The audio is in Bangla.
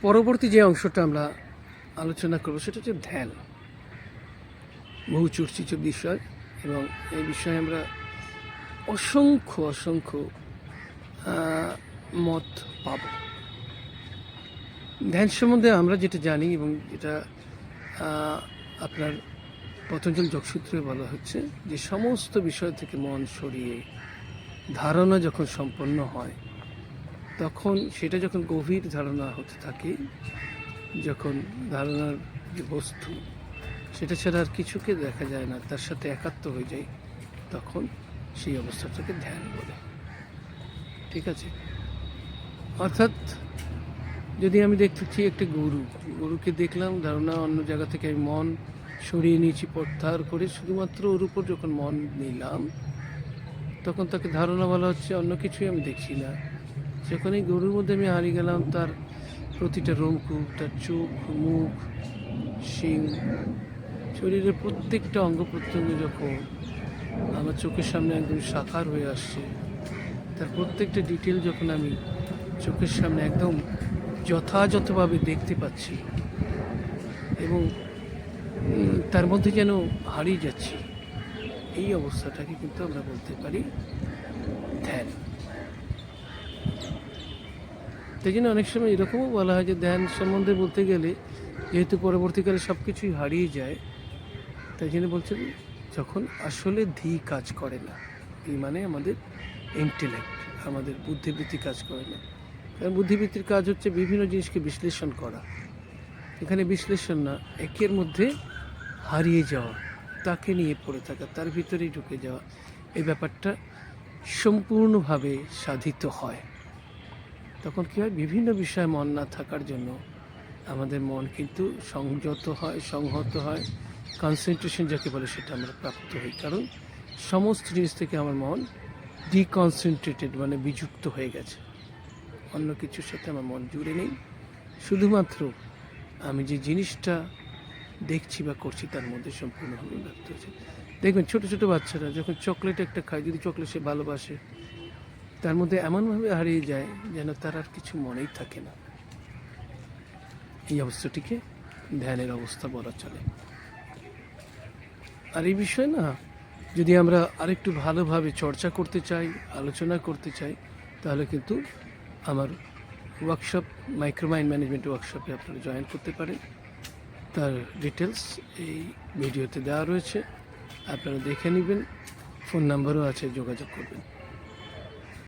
পরবর্তী যে অংশটা আমরা আলোচনা করব সেটা হচ্ছে ধ্যান, বহু চর্চিত বিষয়, এবং এই বিষয়ে আমরা অসংখ্য মত পাব। ধ্যান সম্বন্ধে আমরা যেটা জানি এবং যেটা আপনার পতঞ্জল যোগসূত্রে বলা হচ্ছে যে সমস্ত বিষয় থেকে মন সরিয়ে ধারণা যখন সম্পন্ন হয়, তখন সেটা যখন গভীর ধারণা হতে থাকে, যখন ধারণার যে বস্তু সেটা ছাড়া আর কিছুকে দেখা যায় না, তার সাথে একাত্ম হয়ে যায়, তখন সেই অবস্থাটাকে ধ্যান বলে। ঠিক আছে? অর্থাৎ যদি আমি দেখতেছি একটা গরুকে দেখলাম, ধারণা অন্য জায়গা থেকে আমি মন সরিয়ে নিয়েছি প্রত্যাহার করে, শুধুমাত্র ওর উপর যখন মন নিলাম, তখন তাকে ধারণা বলা হচ্ছে, অন্য কিছুই আমি দেখছি না। যখন এই গরুর মধ্যে আমি হারিয়ে গেলাম, তার প্রতিটা রোমকূপ, তার চোখ, মুখ, শিং, শরীরের প্রত্যেকটা অঙ্গ প্রত্যঙ্গ যখন আমার চোখের সামনে একদম সাকার হয়ে আসছে, তার প্রত্যেকটা ডিটেল যখন আমি চোখের সামনে একদম যথাযথভাবে দেখতে পাচ্ছি এবং তার মধ্যে যেন হারিয়ে যাচ্ছি, এই অবস্থাটাকে কিন্তু আমরা বলতে পারি ধ্যান। তাই জন্য অনেক সময় এরকমও বলা হয় যে ধ্যান সম্বন্ধে বলতে গেলে, যেহেতু পরবর্তীকালে সব কিছুই হারিয়ে যায়, তাই জন্য বলছেন যখন আসলে ধী কাজ করে না, এই মানে আমাদের ইন্টেলেক্ট, আমাদের বুদ্ধিবৃত্তি কাজ করে না। কারণ বুদ্ধিবৃত্তির কাজ হচ্ছে বিভিন্ন জিনিসকে বিশ্লেষণ করা, এখানে বিশ্লেষণ না, একের মধ্যে হারিয়ে যাওয়া, তাকে নিয়ে পড়ে থাকা, তার ভিতরেই ঢুকে যাওয়া, এই ব্যাপারটা সম্পূর্ণভাবে সাধিত হয়। তখন কী হয়, বিভিন্ন বিষয়ে মন না থাকার জন্য আমাদের মন কিন্তু সংযত হয়, সংহত হয়, কনসেন্ট্রেশন যাকে বলে সেটা আমরা প্রাপ্ত হই। কারণ সমস্ত জিনিস থেকে আমার মন ডিকনসেন্ট্রেটেড, মানে বিযুক্ত হয়ে গেছে, অন্য কিছুর সাথে আমার মন জুড়ে নেই, শুধুমাত্র আমি যে জিনিসটা দেখছি বা করছি তার মধ্যে সম্পূর্ণভাবে ব্যক্ত হয়েছে। দেখবেন ছোটো ছোটো বাচ্চারা যখন চকলেট একটা খায়, যদি চকলেট সে ভালোবাসে, তার মধ্যে এমনভাবে হারিয়ে যায় যেন তার আর কিছু মনেই থাকে না। এই অবস্থাটিকে ধ্যানের অবস্থা বলা চলে। আর এই বিষয়ে না, যদি আমরা আরেকটু ভালোভাবে চর্চা করতে চাই, আলোচনা করতে চাই, তাহলে কিন্তু আমার ওয়ার্কশপ, মাইক্রোমাইন্ড ম্যানেজমেন্ট ওয়ার্কশপে আপনারা জয়েন করতে পারেন। তার ডিটেলস এই ভিডিওতে দেওয়া রয়েছে, আপনারা দেখে নেবেন, ফোন নাম্বারও আছে, যোগাযোগ করবেন।